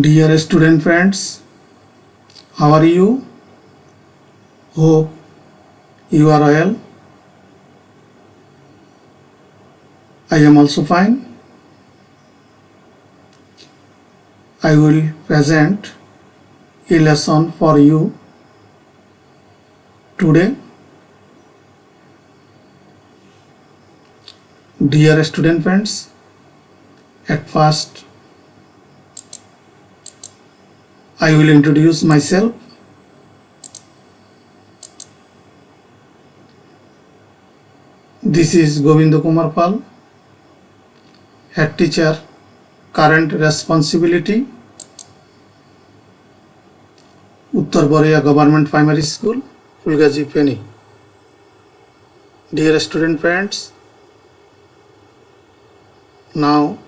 Dear student friends, how are you? Hope you are well. I am also fine. I will present a lesson for you today. Dear student friends, at first I will introduce myself. This is Govinda Kumar Pal, Head Teacher, Current Responsibility, Uttar Boria Government Primary School, Fulgaji Feni. Dear student friends, now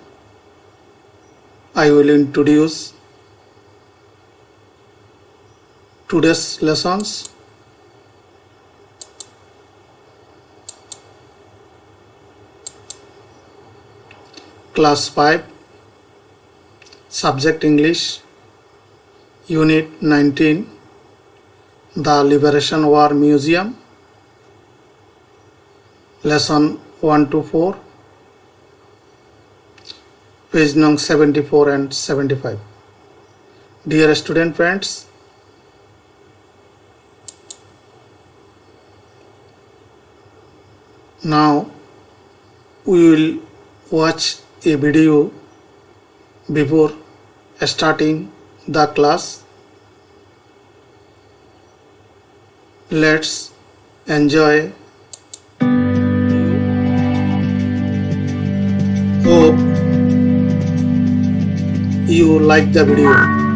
I will introduce today's lessons. Class 5, Subject English, Unit 19, The Liberation War Museum, Lesson 1 to 4, page number 74 and 75. Dear student friends, now we will watch a video before starting the class. Let's enjoy. Hope you like the video.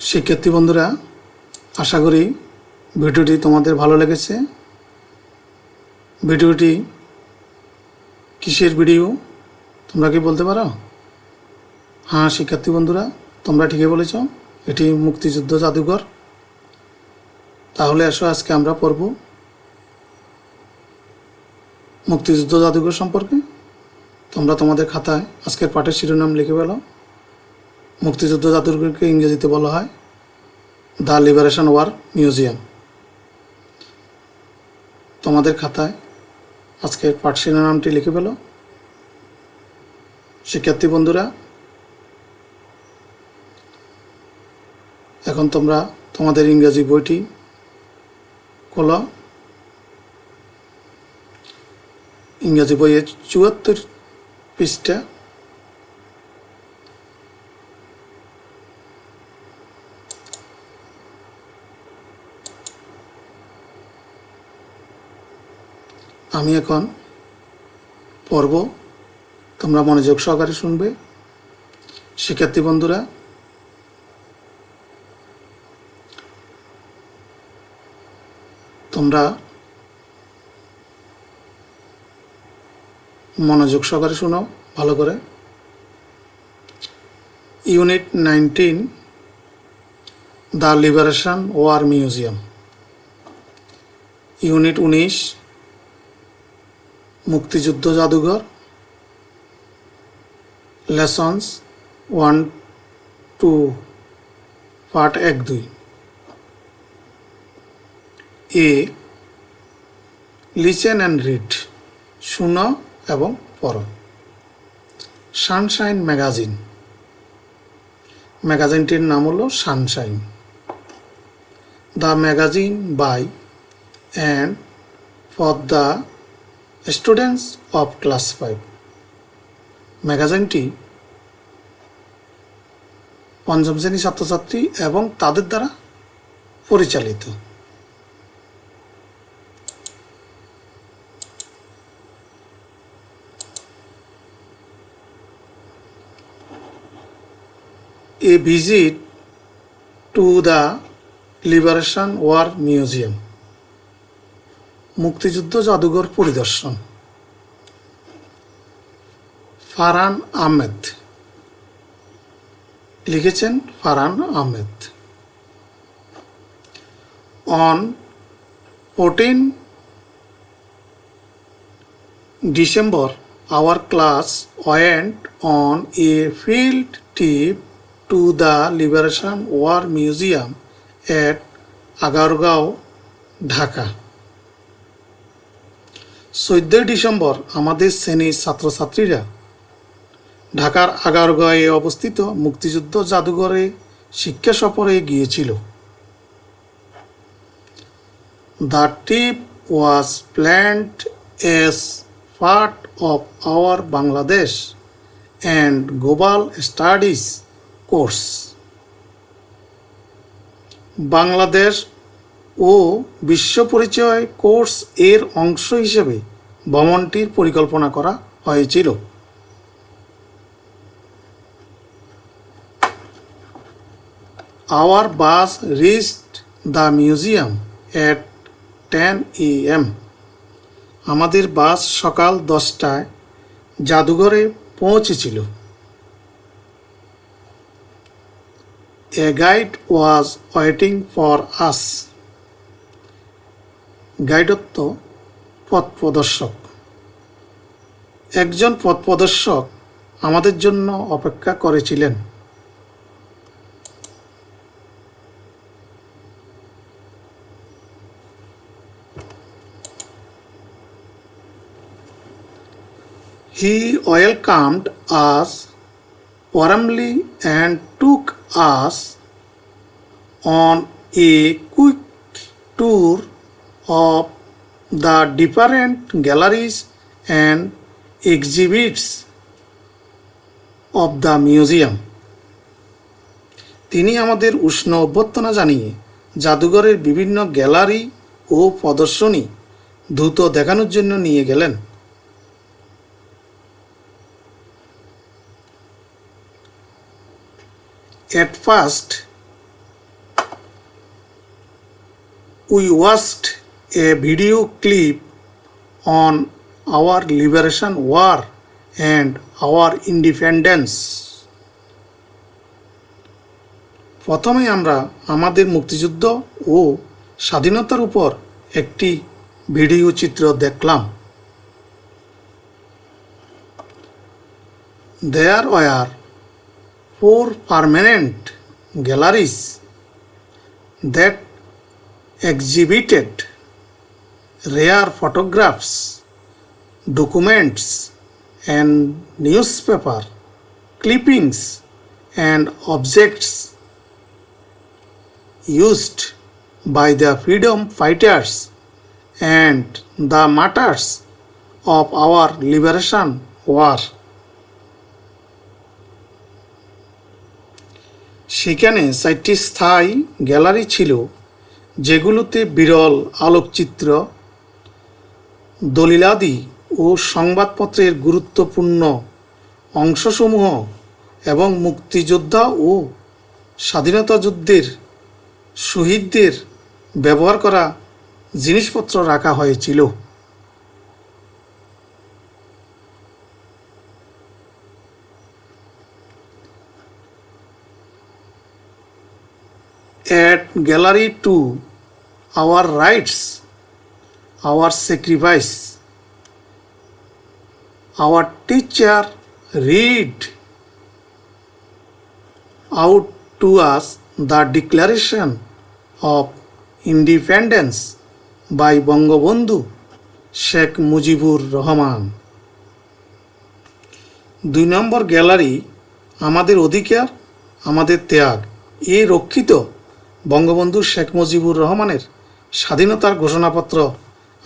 শিক্ষার্থী বন্ধুরা, আশা করি ভিডিওটি তোমাদের ভালো লেগেছে। ভিডিওটি কিসের video তোমরা কি বলতে পারো? হ্যাঁ শিক্ষার্থী বন্ধুরা, তোমরা ঠিকই বলেছ, এটি মুক্তিযুদ্ধ জাদুঘর। তাহলে এসো আজকে আমরা পড়ব মুক্তিযুদ্ধ জাদুঘর সম্পর্কে। তোমরা তোমাদের খাতায় আজকের পাঠের শিরোনাম লিখে ফেলো। মুক্তিযুদ্ধ জাদুঘরকে ইংরেজিতে বলা হয় দ্য লিবারেশন ওয়ার মিউজিয়াম। তোমাদের খাতায় আজকের পাঠ শিরোনামটি লিখে ফেলো। শিক্ষার্থী বন্ধুরা, এখন তোমরা তোমাদের ইংরেজি বইটি খোলো। ইংরেজি বইয়ের ৭৪ পৃষ্ঠা। আমি এখন পড়ব, তোমরা মনোযোগ সহকারে শুনবে। শিক্ষার্থী বন্ধুরা, তোমরা মনোযোগ সহকারে শুনো ভালো করে। Unit 19, the Liberation War Museum. Unit 19, মুক্তিযুদ্ধ জাদুঘর। Lessons 1-2, part 1-2। A, listen and read, শুনো এবং পড়ো। Sunshine magazine. ম্যাগাজিনটির নাম হলো Sunshine. The magazine by and for the students of class 5। ম্যাগাজিনটি পঞ্চম শ্রেণী ছাত্রছাত্রী এবং তাদের দ্বারা পরিচালিত। A visit to the Liberation War Museum। মুক্তিযুদ্ধ জাদুঘর পরিদর্শন। ফারহান আহমেদ লিখেছেন, Farhan Ahmed. On 14 December, our class went on a field trip to the Liberation War Museum at Agargaon, Dhaka. 14 December আমাদের শ্রেণীর ছাত্রছাত্রীরা ঢাকার আগারগাঁয়ে অবস্থিত মুক্তিযুদ্ধ জাদুঘরে শিক্ষা সফরে গিয়েছিল। The trip was planned as part of our Bangladesh and Global Studies course. Bangladesh ও বিশ্ব পরিচয় কোর্স এর অংশ হিসেবে ভ্রমণটির পরিকল্পনা করা হয়েছিল। Our bus reached the museum at 10 AM। আমাদের বাস সকাল 10টায় জাদুঘরে পৌঁছেছিল। A guide was waiting for us। Guide অর্থ পথ প্রদর্শক। একজন পথ প্রদর্শক আমাদের জন্য অপেক্ষা করেছিলেন। He welcomed us warmly and took us on a quick tour of the different galleries and exhibits of the museum। তিনি আমাদের উষ্ণ অভ্যর্থনা জানিয়ে জাদুঘরের বিভিন্ন গ্যালারি ও প্রদর্শনী দ্রুত দেখানোর জন্য নিয়ে গেলেন। At first, We watched a video clip on our liberation war and our independence. প্রথমে আমরা আমাদের মুক্তিযুদ্ধ ও স্বাধীনতার উপর একটি ভিডিও চিত্র দেখলাম। There were 4 permanent galleries that exhibited rare photographs, documents, and newspaper clippings and objects used by the freedom fighters and the martyrs of our liberation war. সেখানে 4টি স্থায়ী গ্যালারি ছিল, যেগুলোতে বিরল আলোকচিত্র, দলিলাদি ও সংবাদপত্রের গুরুত্বপূর্ণ অংশসমূহ এবং মুক্তিযোদ্ধা ও স্বাধীনতা যুদ্ধের শহীদদের ব্যবহার করা জিনিসপত্র রাখা হয়েছিল। At Gallery 2, our rights, our sacrifice, our teacher read out to us the Declaration of Independence by Bangabandhu Sheikh Mujibur Rahman. 2 number gallery আমাদের অধিকার, আমাদের ত্যাগ এ রক্ষিত বঙ্গবন্ধু শেখ মুজিবুর রহমানের স্বাধীনতার ঘোষণাপত্র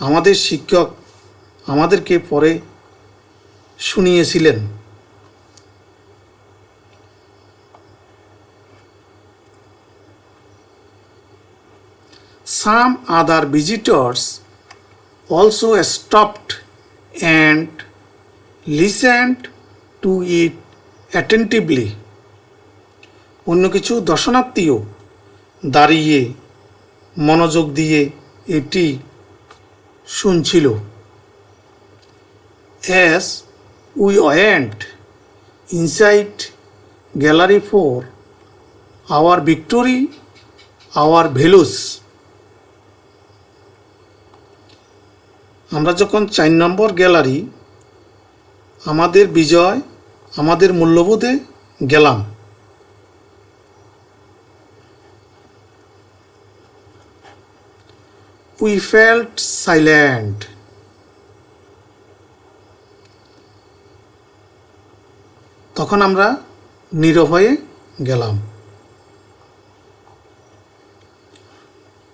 আমাদের শিক্ষক আমাদেরকে পড়ে শুনিয়েছিলেন। Some other visitors also stopped and listened to it attentively. অন্য কিছু দর্শনার্থীও দাঁড়িয়ে মনোযোগ দিয়ে এটি শুনছিল। As we went inside Gallery 4, our victory, our values. আমরা যখন 4 নম্বর গ্যালারি আমাদের বিজয়, আমাদের মূল্যবোধে গেলাম। We felt silent. তখন আমরা নীরব হয়ে গেলাম।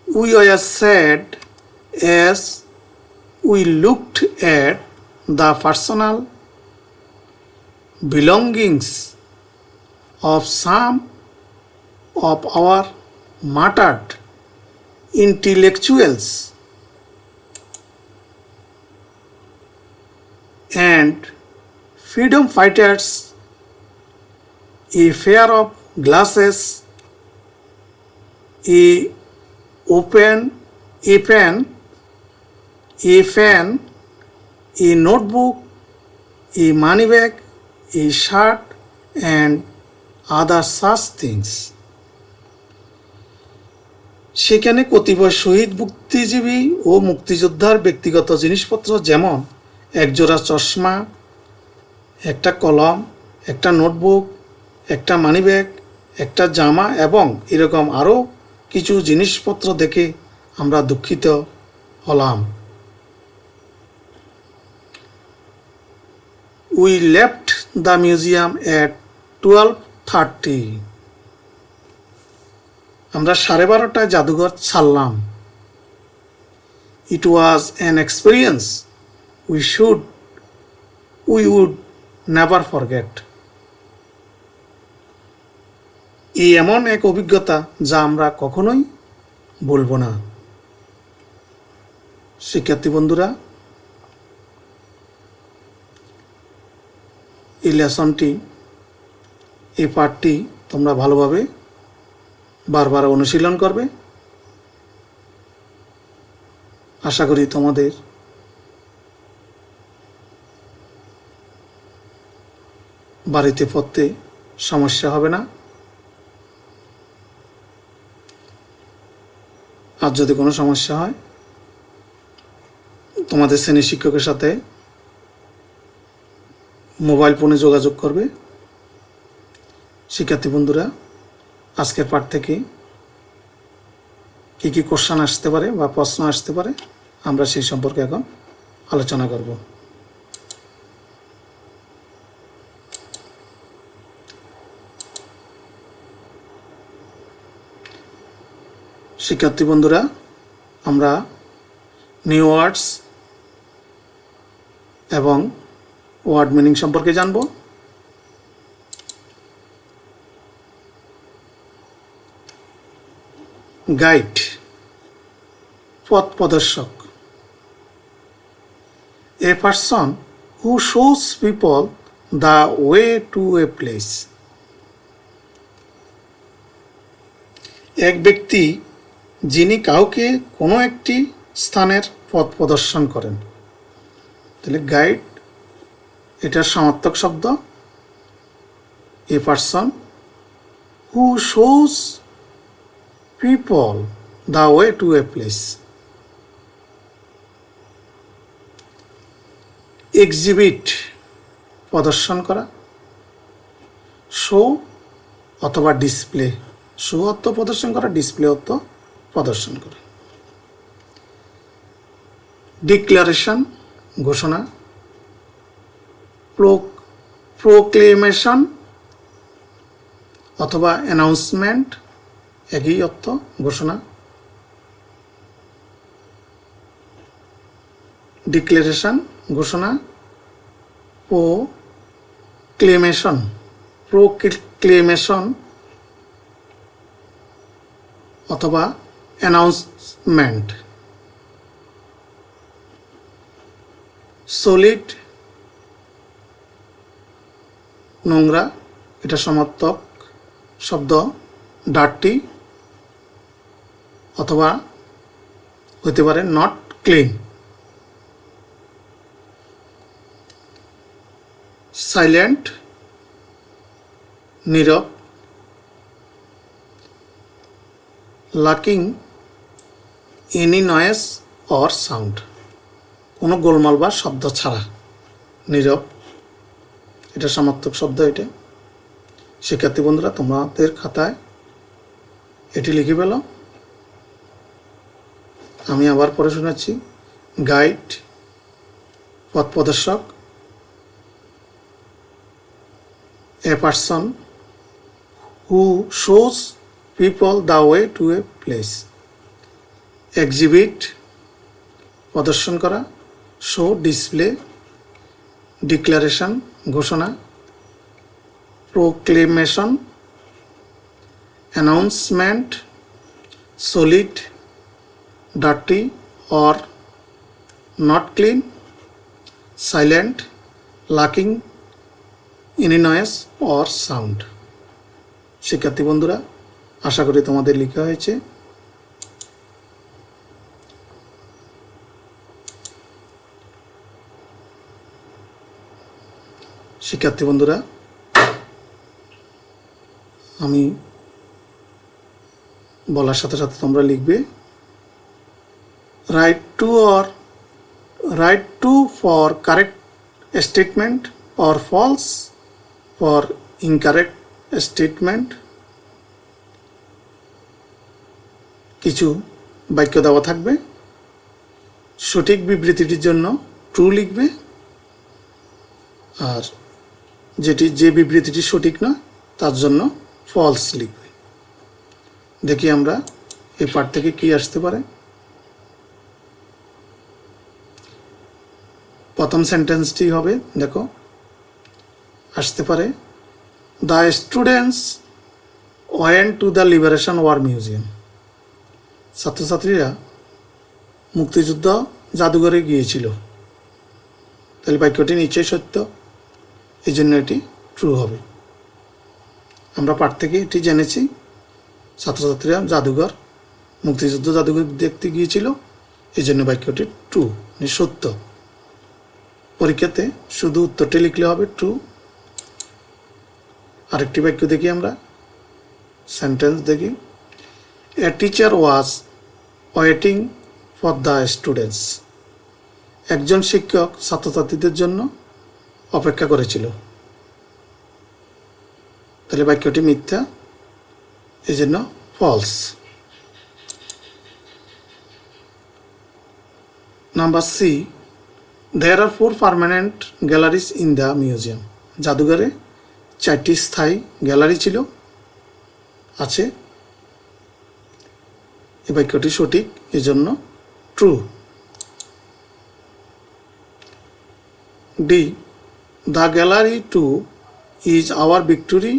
We were sad as we looked at the personal belongings of some of our martyred intellectuals and freedom fighters. A pair of glasses, a pen, a fan, a notebook, a money bag, a shirt, and other such things. সেখানে কতিপয় শহীদ বুদ্ধিজীবী ও মুক্তিযোদ্ধার ব্যক্তিগত জিনিসপত্র, যেমন একজোড়া চশমা, একটা কলম, একটা নোটবুক, একটা মানিব্যাগ, একটা জামা এবং এরকম আরও কিছু জিনিসপত্র দেখে আমরা দুঃখিত হলাম। We left the museum at 12:30. আমরা 12:30টায় জাদুঘর ছাড়লাম। It was an experience we would never forget. এই এমন এক অভিজ্ঞতা যা আমরা কখনোই ভুলব না। শিক্ষার্থী বন্ধুরা, এই লেসনটি, এই পাঠটি তোমরা ভালোভাবে বারবার অনুশীলন করবে আশা করি তোমাদের বাড়িতে পড়তে সমস্যা হবে না। আর যদি কোনো সমস্যা হয় তোমাদের শ্রেণীর শিক্ষকের সাথে মোবাইল ফোনে যোগাযোগ করবে। শিক্ষার্থী বন্ধুরা, আজকের পাঠ থেকে কী কী কোশ্চেন আসতে পারে বা প্রশ্ন আসতে পারে আমরা সেই সম্পর্কে এখন আলোচনা করব। শিক্ষার্থী বন্ধুরা, আমরা নিউ ওয়ার্ডস এবং ওয়ার্ড মিনিং সম্পর্কে জানব। গাইড, পথ প্রদর্শক। A person who shows people the way to a place. এক ব্যক্তি যিনি কাউকে কোনো একটি স্থানের পথ প্রদর্শন করেন। তাহলে গাইড এটার সমার্থক শব্দ। A person who shows people the way to a place. Exhibit, প্রদর্শন করা। শো অথবা ডিসপ্লে। শো অর্থ প্রদর্শন করা, ডিসপ্লে অর্থ প্রদর্শন করা। ডিক্লারেশন, ঘোষণা। প্রোক্লেমেশন অথবা অ্যানাউন্সমেন্ট, একই অর্থ, ঘোষণা। ডিক্লারেশন, ঘোষণা। প্রোক্লেমেশন অথবা অ্যানাউন্সমেন্ট। সলিড, নোংরা, এটা সমার্থক শব্দ। ডার্টি অথবা হতে পারে নট ক্লিন। সাইলেন্ট, নীরব। Lacking any noise or sound, কোনো গোলমাল বা শব্দ ছাড়া, নীরব, এটা সমার্থক শব্দ। এটা শিক্ষার্থী বন্ধুরা, তোমাদের খাতায় এটি লিখে পেল। আমি আবার পড়ে শোনাচ্ছি। গাইড, পথ প্রদর্শক। A person who shows people the way to a place. Exhibit, প্রদর্শন করা। Show, display. ডিক্লারেশন, ঘোষণা। Proclamation, announcement. Solid, dirty or not clean. Silent, lacking any noise or sound. শিক্ষার্থী বন্ধুরা, আশা করি তোমাদের লেখা হয়েছে। শিক্ষার্থী বন্ধুরা, আমি বলার সাথে সাথে তোমরা লিখবে। Write to for correct statement or false for incorrect statement. কিছু বাক্য দেওয়া থাকবে, সঠিক বিবৃতিটির জন্য ট্রু লিখবে, আর যে বিবৃতিটি সঠিক নয় তার জন্য ফলস লিখবে। দেখি আমরা এই পাঠ থেকে কি আসতে পারে। প্রথম সেন্টেন্সটি হবে, দেখো, আসতে পারে the students went to the Liberation War Museum. ছাত্রছাত্রীরা মুক্তিযুদ্ধ জাদুঘরে গিয়েছিল। তাহলে বাক্যটি নিশ্চয়ই সত্য, এই জন্য এটি ট্রু হবে। আমরা পাঠ থেকে এটি জেনেছি, ছাত্রছাত্রীরা মুক্তিযুদ্ধ জাদুঘর দেখতে গিয়েছিল, এই জন্য বাক্যটি ট্রু, মানে সত্য। পরীক্ষাতে শুধু উত্তরটি লিখলে হবে ট্রু। আরেকটি বাক্য দেখি আমরা, সেন্টেন্স দেখি। A teacher was waiting for the students. একজন শিক্ষক ছাত্রছাত্রীদের জন্য অপেক্ষা করেছিল। তাহলে বাক্যটি মিথ্যা, এই জন্য false. Number C, there are 4 permanent galleries in the museum. জাদুঘরে 4টি স্থায়ী গ্যালারি ছিল, আছে। এই বাক্যটি সঠিক, এজন্য true. D, the gallery two is our victory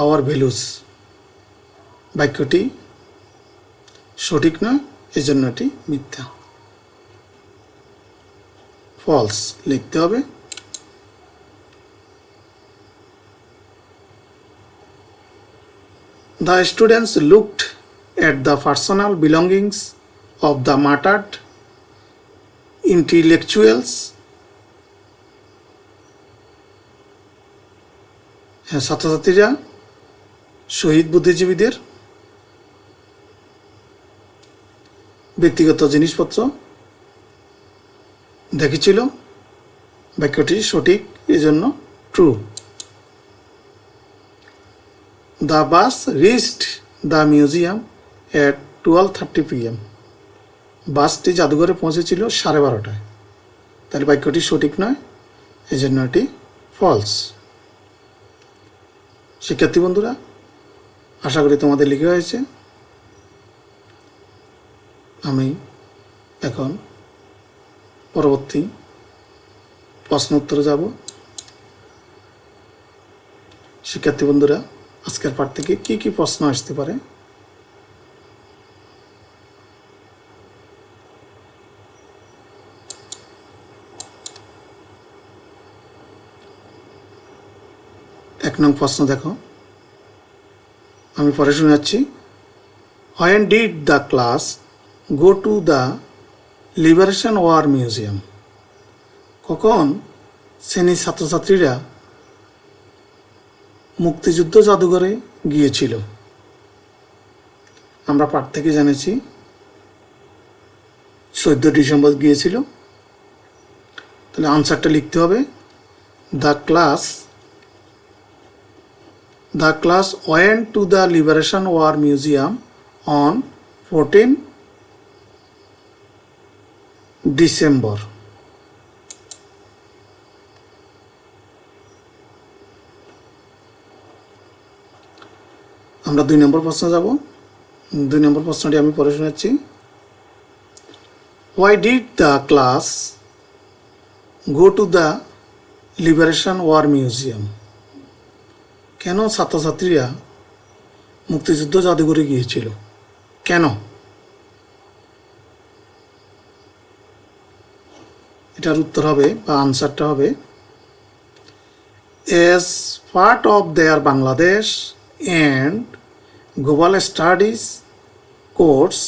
our values. বাক্যটি সঠিক নয়, এজন্য এটি মিথ্যা, ফলস লিখতে হবে। The students looked at the personal belongings of the martyred intellectuals. হ্যাঁ, ছাত্রছাত্রীরা শহীদ বুদ্ধিজীবীদের ব্যক্তিগত জিনিসপত্র দেখেছিল। বাক্যটি সঠিক, এজন্য true. The bus reached the museum at 12:30 p.m. বাসটি জাদুঘরে পৌঁছেছিল 12:30টায়। তাহলে বাক্যটি সঠিক নয়, এজন্য এটি ফলস। শিক্ষার্থী বন্ধুরা, আশা করি তোমাদের লিখে হয়েছে। আমি এখন পরবর্তী প্রশ্ন উত্তরে যাব। শিক্ষার্থী বন্ধুরা, আজকের পাঠ থেকে কি কি প্রশ্ন আসতে পারে? এক নং প্রশ্ন দেখো, আমি পরে শোনাচ্ছি। When did the class go to the Liberation War Museum? কখন শ্রেণীর ছাত্রছাত্রীরা মুক্তিযুদ্ধ জাদুঘরে গিয়েছিল? আমরা পাঠ থেকে জেনেছি 14 ডিসেম্বর গিয়েছিল। তাহলে আনসারটা লিখতে হবে, the class went to the Liberation War Museum on 14 December. আমরা 2 নম্বর প্রশ্ন যাব। 2 নম্বর প্রশ্নটি আমি পড়ে শোনাচ্ছি। Why did the class go to the Liberation War Museum? কেন ছাত্রছাত্রীরা মুক্তিযুদ্ধ জাদুঘরে গিয়েছিল? কেন? এটার উত্তর হবে বা আনসারটা হবে, as part of their Bangladesh and Global Studies course,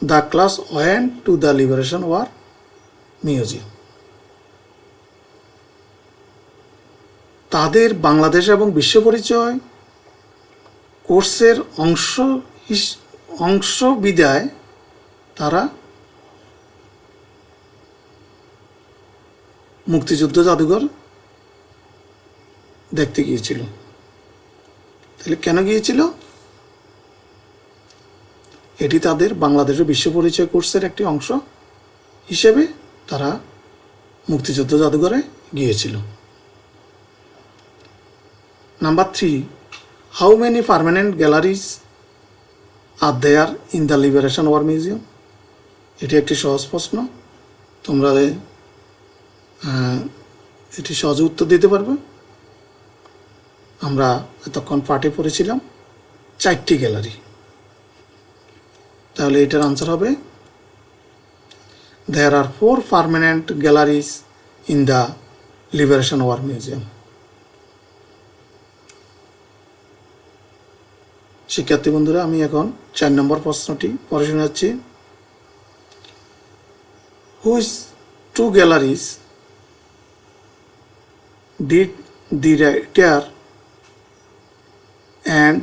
the class went to the Liberation War Museum. তাদের বাংলাদেশ এবং বিশ্ব পরিচয় কোর্সের অংশ বিদায় তারা মুক্তিযুদ্ধ জাদুঘর দেখতে গিয়েছিল। তাহলে কেন গিয়েছিল? এটি তাদের বাংলাদেশের বিশ্ব পরিচয় কোর্সের একটি অংশ হিসেবে তারা মুক্তিযুদ্ধ জাদুঘরে গিয়েছিল। Number 3, how many permanent galleries are there in the Liberation War Museum? এটি একটি সহজ প্রশ্ন, তোমরা এটি সহজে উত্তর দিতে পারবে। আমরা এতক্ষণ পাঠে পড়েছিলাম 4টি গ্যালারি। তাহলে এটার আনসার হবে, there are 4 permanent galleries in the Liberation War Museum. শিক্ষার্থী বন্ধুরা, আমি এখন 4 নম্বর প্রশ্নটি পড়ে শোনাচ্ছি। Which two galleries did the writer and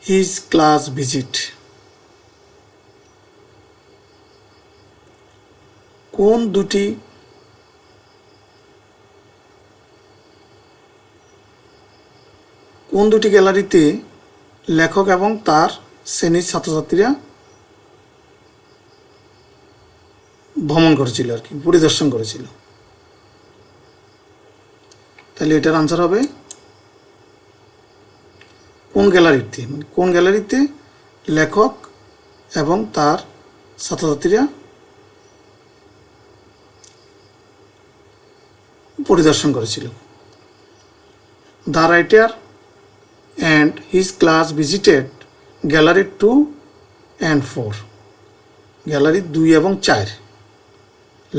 his class visit? কোন দুটি গ্যালারিতে লেখক এবং তার শ্রেণীর ছাত্রছাত্রীরা ভ্রমণ করেছিল আর কি, পরিদর্শন করেছিল? তাহলে এটার আনসার হবে কোন গ্যালারিতে, মানে কোন গ্যালারিতে লেখক এবং তার ছাত্রছাত্রীরা পরিদর্শন করেছিল? The writer and his class visited gallery 2 and 4. Gallery 2 এবং 4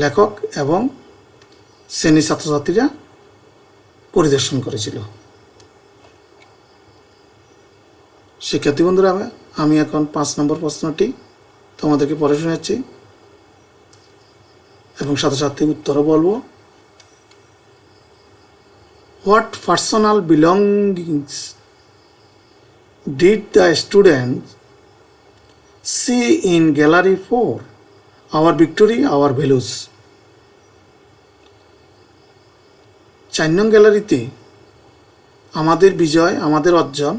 লেখক এবং শ্রেণী ছাত্রছাত্রীরা পরিদর্শন করেছিল। শিক্ষার্থী বন্ধুরা, আমি এখন 5 নম্বর প্রশ্নটি তোমাদেরকে পড়ে শোনাচ্ছি এবং সাথে সাথে উত্তরও বলবো। What personal belongings did the students see in gallery 4? Our victory, our values. 4 নং গ্যালারিতে আমাদের বিজয়, আমাদের অর্জন,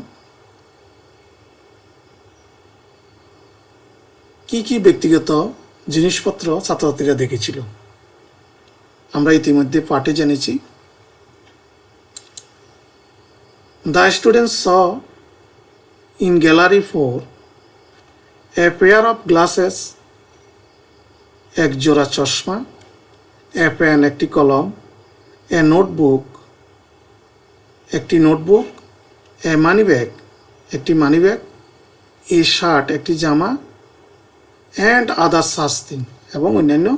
কি কি ব্যক্তিগত জিনিসপত্র ছাত্রছাত্রীরা দেখেছিল? আমরা ইতিমধ্যে পাঠে জেনেছি। The students saw in gallery 4 a pair of glasses, এক জোড়া চশমা, a pen একটি কলম, a notebook একটি নোটবুক, a money bag একটি মানি ব্যাগ, a shirt একটি জামা, and other such thing এবং অন্যান্য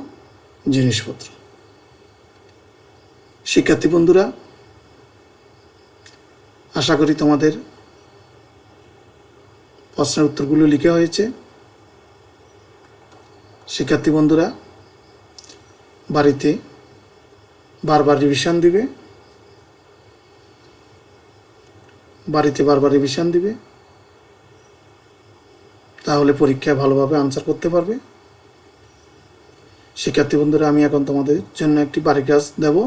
জিনিসপত্র। শিক্ষার্থী বন্ধুরা, আশা করি তোমাদের প্রশ্নের উত্তরগুলো লিখে হয়েছে। শিক্ষার্থী বন্ধুরা, বাড়িতে বারবার রিভিশন দিবে, তাহলে পরীক্ষায় ভালোভাবে আনসার করতে পারবে। শিক্ষার্থী বন্ধুরা, আমি এখন তোমাদের জন্য একটি বাড়ি কাজ দেব।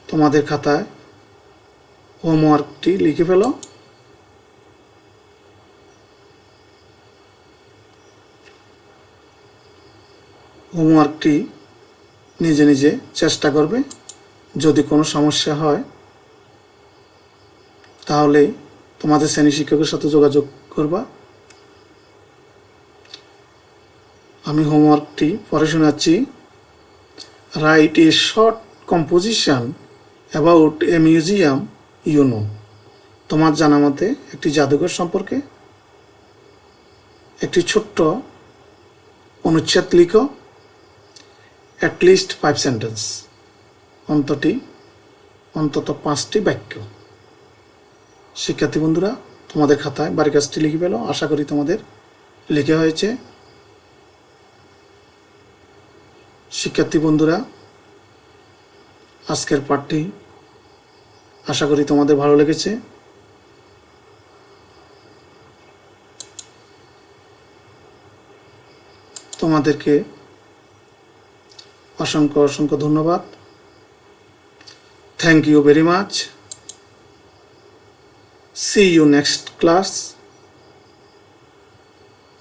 তোমাদের খাতায় হোমওয়ার্কটি লিখে ফেলো। হোমওয়ার্কটি নিজে নিজে চেষ্টা করবে। যদি কোনো সমস্যা হয় তাহলে তোমাদের শ্রেণী শিক্ষকের সাথে যোগাযোগ করবা। আমি হোমওয়ার্কটি পড়ে শোনাচ্ছি। Write a short composition about a museum you know. তোমার জানা মতে একটি জাদুঘর সম্পর্কে একটি ছোট্ট অনুচ্ছেদ লিখো। অ্যাট লিস্ট 5 সেন্টেন্স, অন্তত 5টি বাক্য। শিক্ষার্থী বন্ধুরা, তোমাদের খাতায় বাড়ি কাজটি লিখে ফেলো। আশা করি তোমাদের লিখে হয়েছে। শিক্ষার্থী বন্ধুরা, আজকের পাঠটি আশা করি তোমাদের ভালো লেগেছে। তোমাদেরকে অসংখ্য ধন্যবাদ। Thank you very much. See you next class.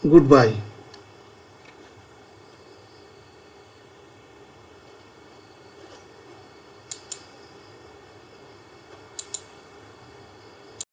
Goodbye.